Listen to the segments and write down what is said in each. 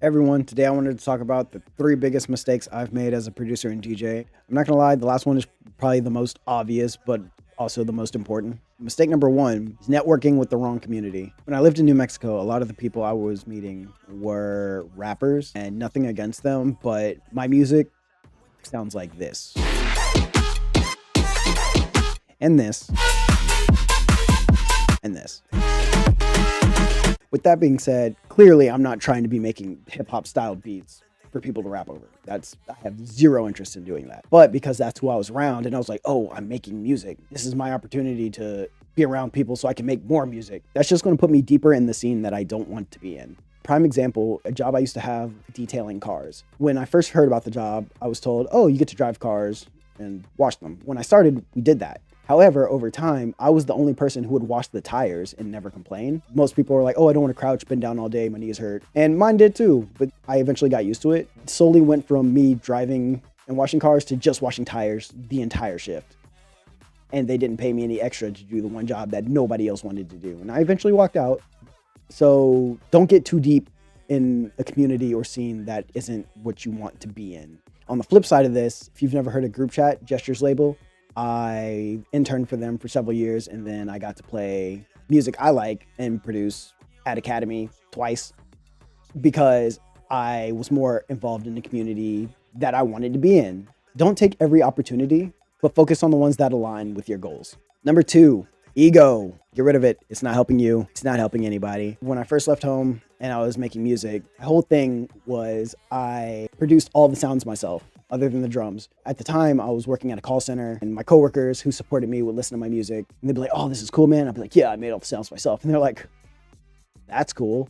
Everyone, today I wanted to talk about the three biggest mistakes I've made as a producer and DJ. I'm not gonna lie, the last one is probably the most obvious, but also the most important. Mistake number one is networking with the wrong community. When I lived in New Mexico, a lot of the people I was meeting were rappers, and nothing against them, but my music sounds like this. And this. And this. With that being said, clearly I'm not trying to be making hip hop style beats for people to rap over. I have zero interest in doing that. But because that's who I was around and I was like, oh, I'm making music. This is my opportunity to be around people so I can make more music. That's just going to put me deeper in the scene that I don't want to be in. Prime example, a job I used to have detailing cars. When I first heard about the job, I was told, oh, you get to drive cars and wash them. When I started, we did that. However, over time, I was the only person who would wash the tires and never complain. Most people were like, oh, I don't want to crouch, been down all day, my knees hurt. And mine did too, but I eventually got used to it. It slowly went from me driving and washing cars to just washing tires the entire shift. And they didn't pay me any extra to do the one job that nobody else wanted to do. And I eventually walked out. So don't get too deep in a community or scene that isn't what you want to be in. On the flip side of this, if you've never heard of Group Chat, Gestures Label, I interned for them for several years, and then I got to play music I like and produce at Academy twice because I was more involved in the community that I wanted to be in. Don't take every opportunity, but focus on the ones that align with your goals. Number two, ego. Get rid of it. It's not helping you. It's not helping anybody. When I first left home and I was making music, the whole thing was I produced all the sounds myself, other than the drums. At the time, I was working at a call center, and my coworkers who supported me would listen to my music, and they'd be like, oh, this is cool, man. I'd be like, yeah, I made all the sounds myself. And they're like, that's cool.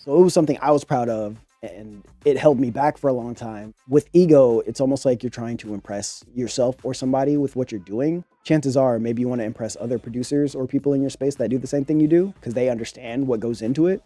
So it was something I was proud of, and it held me back for a long time. With ego, it's almost like you're trying to impress yourself or somebody with what you're doing. Chances are maybe you want to impress other producers or people in your space that do the same thing you do because they understand what goes into it.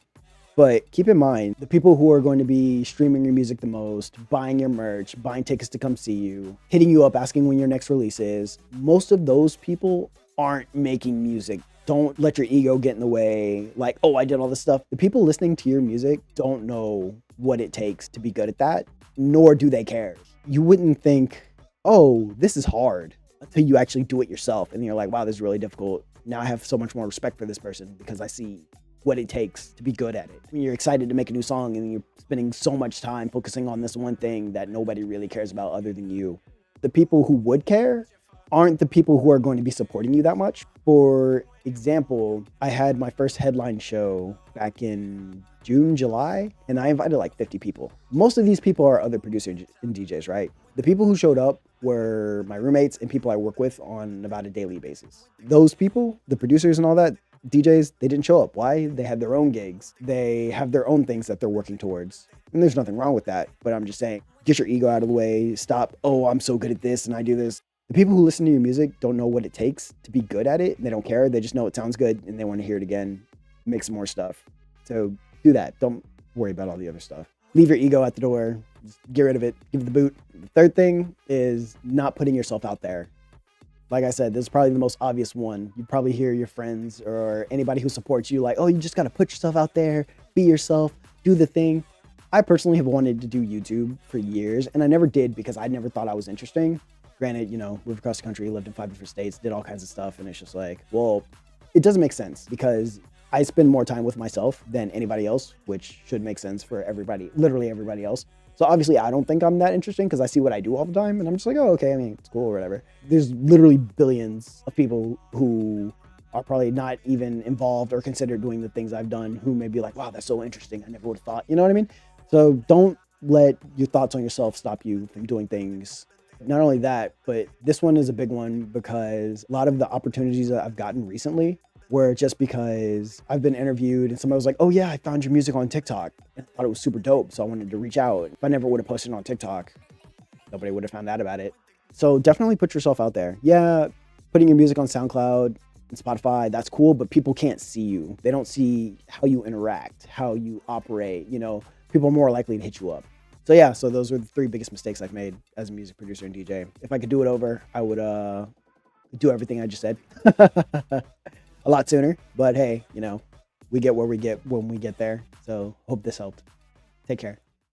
But keep in mind, the people who are going to be streaming your music the most, buying your merch, buying tickets to come see you, hitting you up, asking when your next release is, most of those people aren't making music. Don't let your ego get in the way. Like, oh, I did all this stuff. The people listening to your music don't know what it takes to be good at that, nor do they care. You wouldn't think, oh, this is hard until you actually do it yourself. And you're like, wow, this is really difficult. Now I have so much more respect for this person because I see what it takes to be good at it. When you're excited to make a new song and you're spending so much time focusing on this one thing that nobody really cares about other than you. The people who would care aren't the people who are going to be supporting you that much. For example, I had my first headline show back in June, July, and I invited like 50 people. Most of these people are other producers and DJs, right? The people who showed up were my roommates and people I work with on about a daily basis. Those people, the producers and all that, DJs, they didn't show up. Why? They had their own gigs. They have their own things that they're working towards. And there's nothing wrong with that. But I'm just saying, get your ego out of the way. Stop, oh, I'm so good at this and I do this. The people who listen to your music don't know what it takes to be good at it. They don't care. They just know it sounds good and they want to hear it again, make some more stuff. So do that. Don't worry about all the other stuff. Leave your ego at the door. Just get rid of it. Give it the boot. The third thing is not putting yourself out there. Like I said, this is probably the most obvious one. You probably hear your friends or anybody who supports you like, oh, you just got to put yourself out there, be yourself, do the thing. I personally have wanted to do YouTube for years, and I never did because I never thought I was interesting. Granted, you know, moved across the country, lived in 5 different states, did all kinds of stuff, and it's just like, well, it doesn't make sense because I spend more time with myself than anybody else, which should make sense for everybody, literally everybody else. So obviously I don't think I'm that interesting because I see what I do all the time and I'm just like, oh, okay, I mean, it's cool or whatever. There's literally billions of people who are probably not even involved or considered doing the things I've done who may be like, wow, that's so interesting. I never would have thought, you know what I mean? So don't let your thoughts on yourself stop you from doing things. Not only that, but this one is a big one because a lot of the opportunities that I've gotten recently were just because I've been interviewed and somebody was like, oh yeah, I found your music on TikTok. And I thought it was super dope. So I wanted to reach out. If I never would have posted it on TikTok, nobody would have found out about it. So definitely put yourself out there. Yeah, putting your music on SoundCloud and Spotify, that's cool, but people can't see you. They don't see how you interact, how you operate, you know, people are more likely to hit you up. So yeah, so those are the three biggest mistakes I've made as a music producer and DJ. If I could do it over, I would do everything I just said. A lot sooner, but hey, you know, we get where we get when we get there. So hope this helped. Take care.